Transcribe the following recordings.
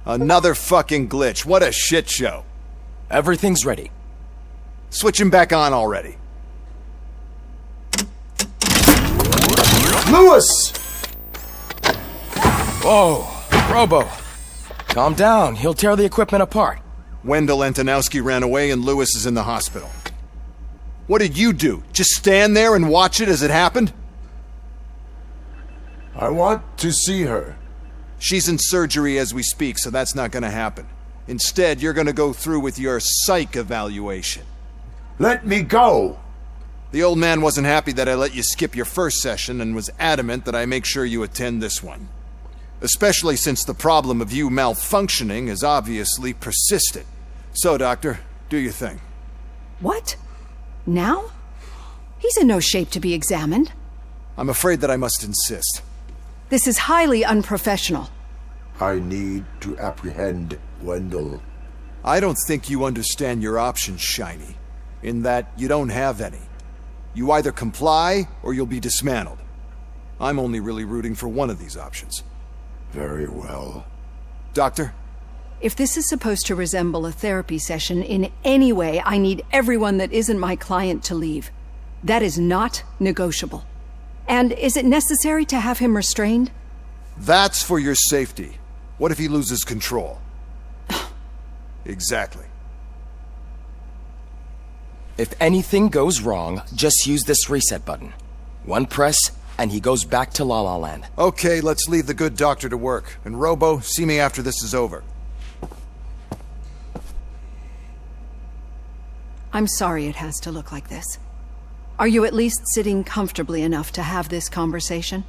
Another fucking glitch. What a shit show. Everything's ready. Switch him back on already. Lewis! Whoa, Robo. Calm down. He'll tear the equipment apart. Wendell Antonowski ran away and Lewis is in the hospital. What did you do? Just stand there and watch it as it happened? I want to see her. She's in surgery as we speak, so that's not gonna happen. Instead, you're gonna go through with your psych evaluation. Let me go! The old man wasn't happy that I let you skip your first session and was adamant that I make sure you attend this one. Especially since the problem of you malfunctioning is obviously persistent. So, Doctor, do your thing. What? Now? He's in no shape to be examined. I'm afraid that I must insist. This is highly unprofessional. I need to apprehend Wendell. I don't think you understand your options, Shiny, in that you don't have any. You either comply or you'll be dismantled. I'm only really rooting for one of these options. Very well. Doctor? If this is supposed to resemble a therapy session in any way, I need everyone that isn't my client to leave. That is not negotiable. And is it necessary to have him restrained? That's for your safety. What if he loses control? Exactly. If anything goes wrong, just use this reset button. One press, and he goes back to La La Land. Okay, let's leave the good doctor to work. And Robo, see me after this is over. I'm sorry it has to look like this. Are you at least sitting comfortably enough to have this conversation?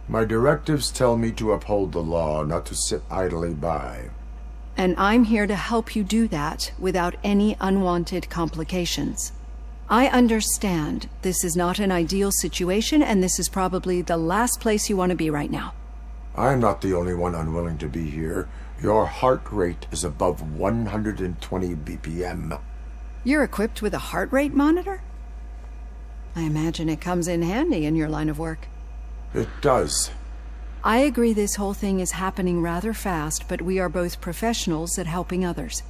My directives tell me to uphold the law, not to sit idly by. And I'm here to help you do that without any unwanted complications. I understand this is not an ideal situation, and this is probably the last place you want to be right now. I'm not the only one unwilling to be here. Your heart rate is above 120 BPM. You're equipped with a heart rate monitor? I imagine it comes in handy in your line of work. It does. I agree this whole thing is happening rather fast, but we are both professionals at helping others.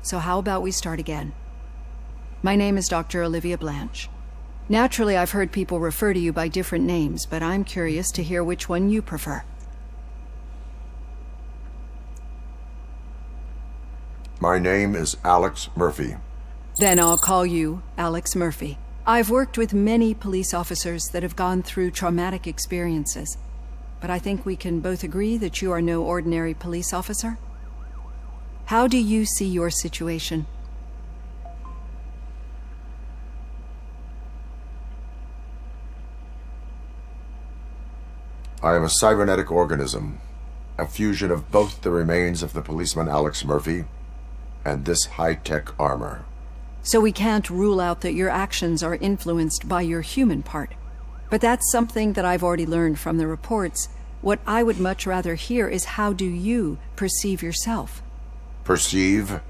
So how about we start again? My name is Dr. Olivia Blanche. Naturally, I've heard people refer to you by different names, but I'm curious to hear which one you prefer. My name is Alex Murphy. Then I'll call you Alex Murphy. I've worked with many police officers that have gone through traumatic experiences, but I think we can both agree that you are no ordinary police officer. How do you see your situation? I am a cybernetic organism, a fusion of both the remains of the policeman Alex Murphy and this high-tech armor. So we can't rule out that your actions are influenced by your human part. But that's something that I've already learned from the reports. What I would much rather hear is how do you perceive yourself? Perceive?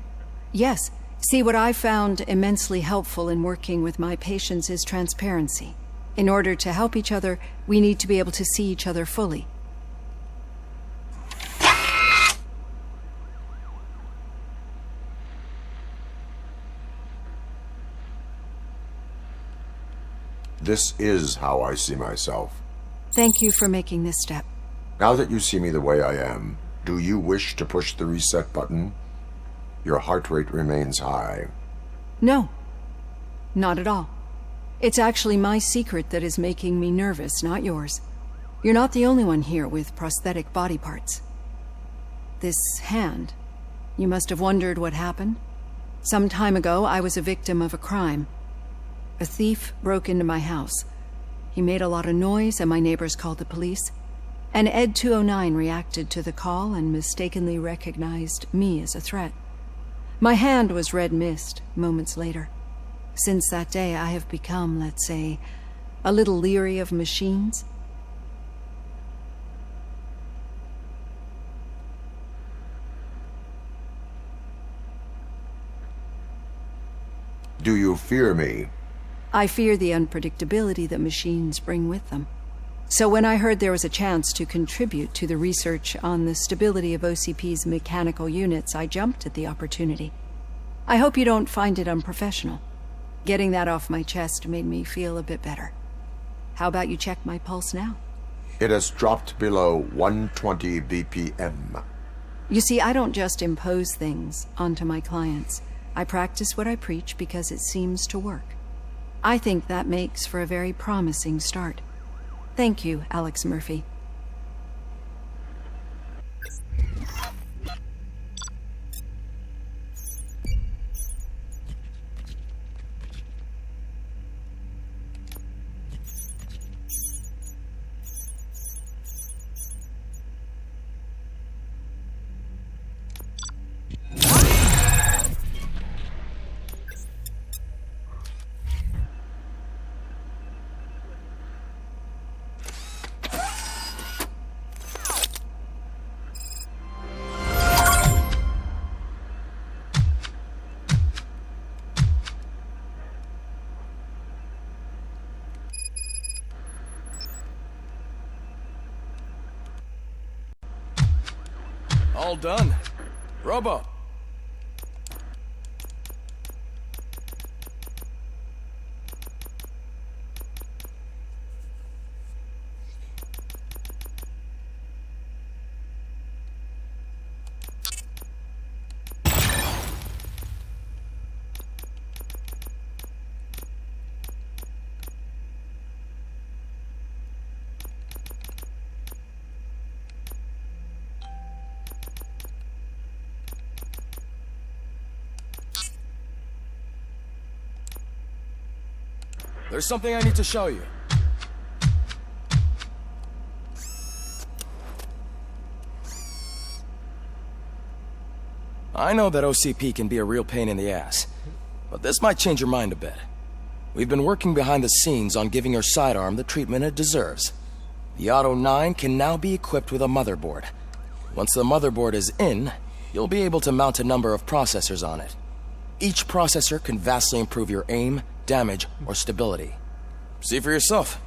Yes. See, what I found immensely helpful in working with my patients is transparency. In order to help each other, we need to be able to see each other fully. This is how I see myself. Thank you for making this step. Now that you see me the way I am, do you wish to push the reset button? Your heart rate remains high. No. Not at all. It's actually my secret that is making me nervous, not yours. You're not the only one here with prosthetic body parts. This hand. You must have wondered what happened. Some time ago, I was a victim of a crime. A thief broke into my house. He made a lot of noise, and my neighbors called the police. And Ed 209 reacted to the call and mistakenly recognized me as a threat. My hand was red mist moments later. Since that day, I have become, let's say, a little leery of machines. Do you fear me? I fear the unpredictability that machines bring with them. So when I heard there was a chance to contribute to the research on the stability of OCP's mechanical units, I jumped at the opportunity. I hope you don't find it unprofessional. Getting that off my chest made me feel a bit better. How about you check my pulse now? It has dropped below 120 BPM. You see, I don't just impose things onto my clients. I practice what I preach because it seems to work. I think that makes for a very promising start. Thank you, Alex Murphy. All done. Robo. There's something I need to show you. I know that OCP can be a real pain in the ass, but this might change your mind a bit. We've been working behind the scenes on giving your sidearm the treatment it deserves. The Auto 9 can now be equipped with a motherboard. Once the motherboard is in, you'll be able to mount a number of processors on it. Each processor can vastly improve your aim, damage, or stability. See for yourself.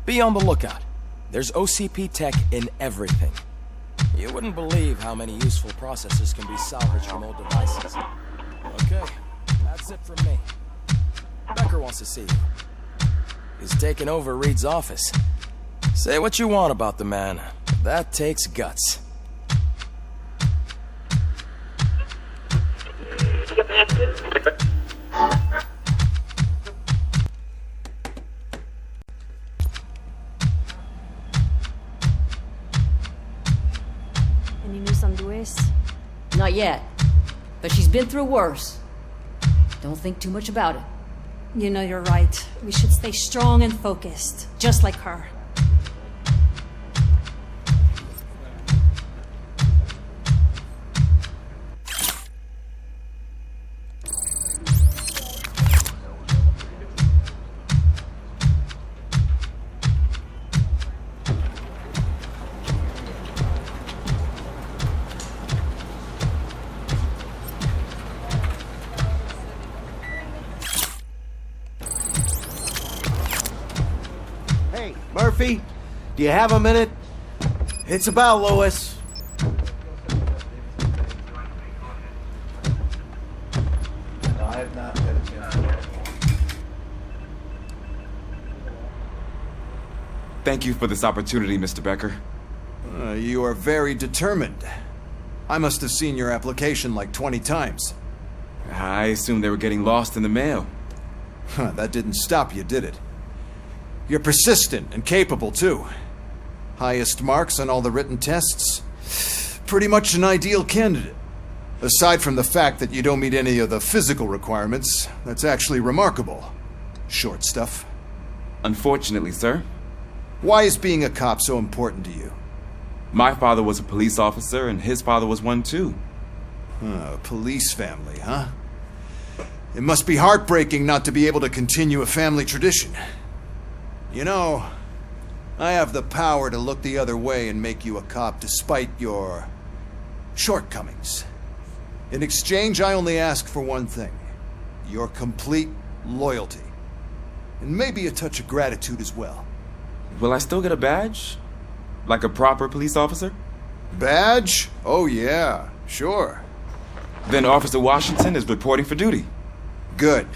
Be on the lookout. There's OCP tech in everything. You wouldn't believe how many useful processes can be salvaged from old devices. Okay, that's it from me. Becker wants to see you. He's taken over Reed's office. Say what you want about the man. That takes guts. Any news on Luis? Not yet. But she's been through worse. Don't think too much about it. You know you're right. We should stay strong and focused, just like her. Hey, Murphy, do you have a minute? It's about Lois. Thank you for this opportunity, Mr. Becker. You are very determined. I must have seen your application like 20 times. I assumed they were getting lost in the mail. That didn't stop you, did it? You're persistent and capable, too. Highest marks on all the written tests. Pretty much an ideal candidate. Aside from the fact that you don't meet any of the physical requirements, that's actually remarkable. Short stuff. Unfortunately, sir. Why is being a cop so important to you? My father was a police officer, and his father was one, too. A police family, huh? It must be heartbreaking not to be able to continue a family tradition. You know, I have the power to look the other way and make you a cop despite your shortcomings. In exchange, I only ask for one thing. Your complete loyalty. And maybe a touch of gratitude as well. Will I still get a badge? Like a proper police officer? Badge? Oh yeah, sure. Then Officer Washington is reporting for duty. Good.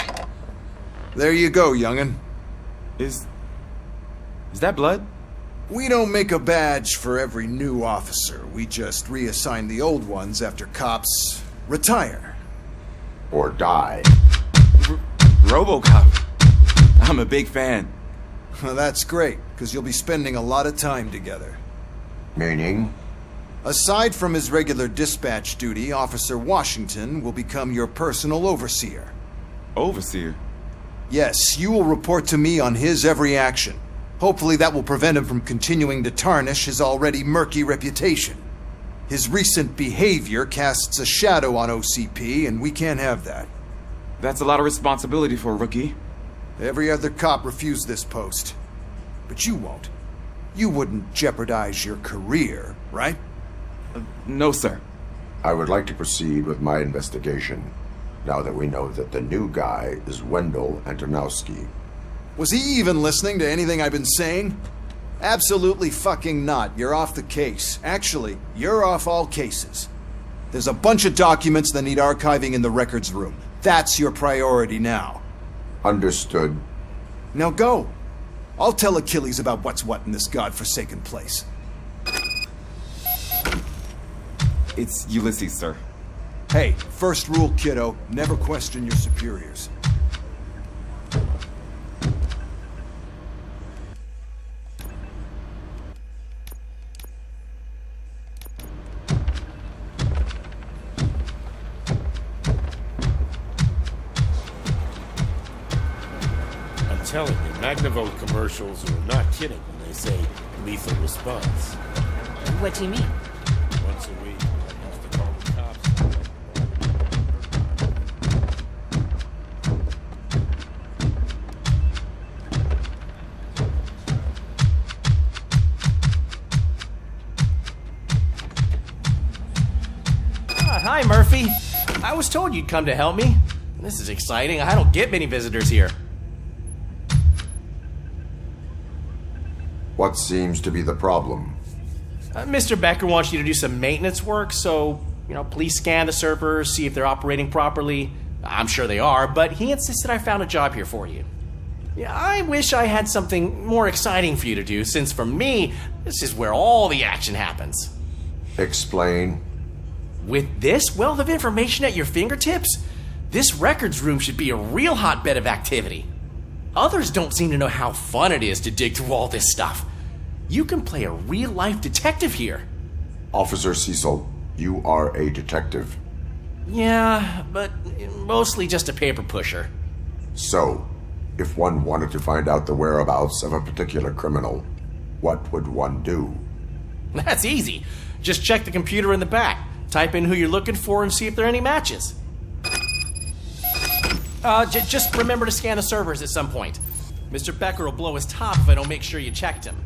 There you go, young'un. Is that blood? We don't make a badge for every new officer. We just reassign the old ones after cops retire. Or die. Robocop. I'm a big fan. Well, that's great, because you'll be spending a lot of time together. Meaning? Aside from his regular dispatch duty, Officer Washington will become your personal overseer. Overseer? Yes, you will report to me on his every action. Hopefully that will prevent him from continuing to tarnish his already murky reputation. His recent behavior casts a shadow on OCP, and we can't have that. That's a lot of responsibility for a rookie. Every other cop refused this post. But you won't. You wouldn't jeopardize your career, right? No, sir. I would like to proceed with my investigation, now that we know that the new guy is Wendell Antonowski. Was he even listening to anything I've been saying? Absolutely fucking not. You're off the case. Actually, you're off all cases. There's a bunch of documents that need archiving in the records room. That's your priority now. Understood. Now go. I'll tell Achilles about what's what in this godforsaken place. It's Ulysses, sir. Hey, first rule, kiddo. Never question your superiors. I'm telling you, Magnavolt commercials are not kidding when they say lethal response. What do you mean? Once a week, I used to call the cops. Hi, Murphy. I was told you'd come to help me. This is exciting. I don't get many visitors here. What seems to be the problem? Mr. Becker wants you to do some maintenance work, so, please scan the servers, see if they're operating properly. I'm sure they are, but he insisted I found a job here for you. Yeah, I wish I had something more exciting for you to do, since for me, this is where all the action happens. Explain. With this wealth of information at your fingertips, this records room should be a real hotbed of activity. Others don't seem to know how fun it is to dig through all this stuff. You can play a real-life detective here. Officer Cecil, you are a detective. Yeah, but mostly just a paper pusher. So, if one wanted to find out the whereabouts of a particular criminal, what would one do? That's easy. Just check the computer in the back, type in who you're looking for, and see if there are any matches. Just remember to scan the servers at some point. Mr. Becker will blow his top if I don't make sure you checked him.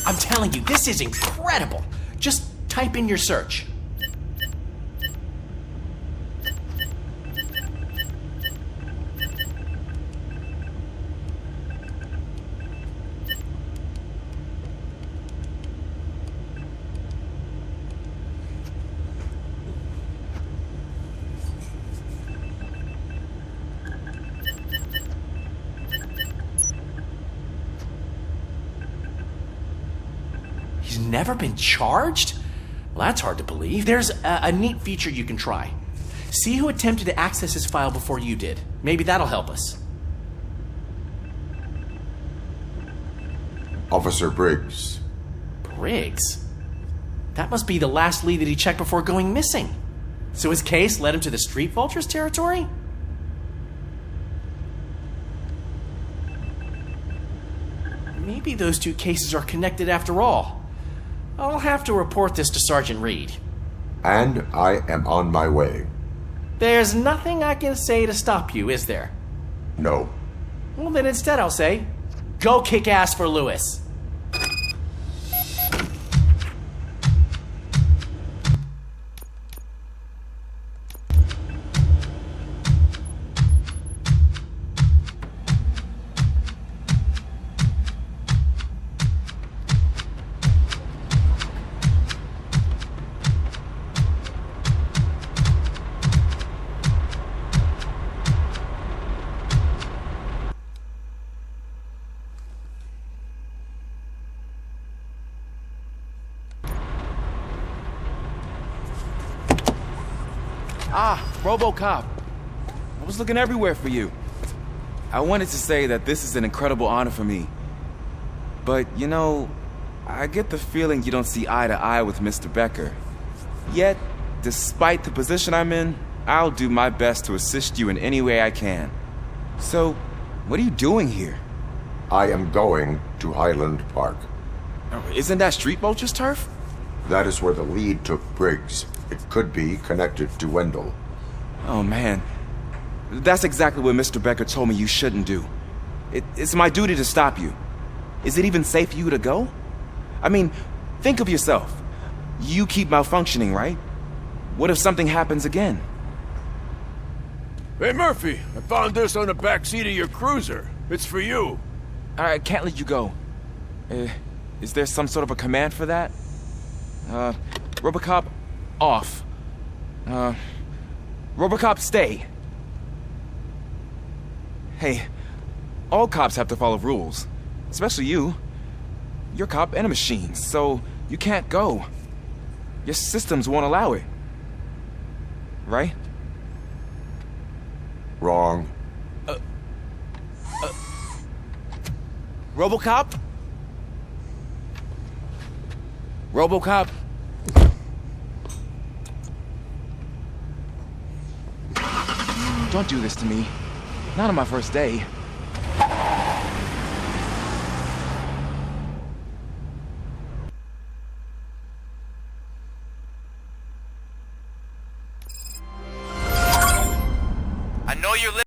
I'm telling you, this is incredible. Just type in your search. He's never been charged? Well, that's hard to believe. There's a neat feature you can try. See who attempted to access his file before you did. Maybe that'll help us. Officer Briggs. Briggs? That must be the last lead that he checked before going missing. So his case led him to the Street Vultures territory? Maybe those two cases are connected after all. I'll have to report this to Sergeant Reed. And I am on my way. There's nothing I can say to stop you, is there? No. Well, then instead I'll say, go kick ass for Lewis. Ah, Robocop. I was looking everywhere for you. I wanted to say that this is an incredible honor for me. But, you know, I get the feeling you don't see eye to eye with Mr. Becker. Yet, despite the position I'm in, I'll do my best to assist you in any way I can. So, what are you doing here? I am going to Highland Park. Isn't that Street Vulture's turf? That is where the lead took Briggs. It could be connected to Wendell. Oh, man. That's exactly what Mr. Becker told me you shouldn't do. It's my duty to stop you. Is it even safe for you to go? I mean, think of yourself. You keep malfunctioning, right? What if something happens again? Hey, Murphy, I found this on the back seat of your cruiser. It's for you. I can't let you go. Is there some sort of a command for that? Robocop, off. Robocop, stay. Hey, all cops have to follow rules. Especially you. You're a cop and a machine, so you can't go. Your systems won't allow it. Right? Wrong. Robocop? Robocop? Don't do this to me. Not on my first day.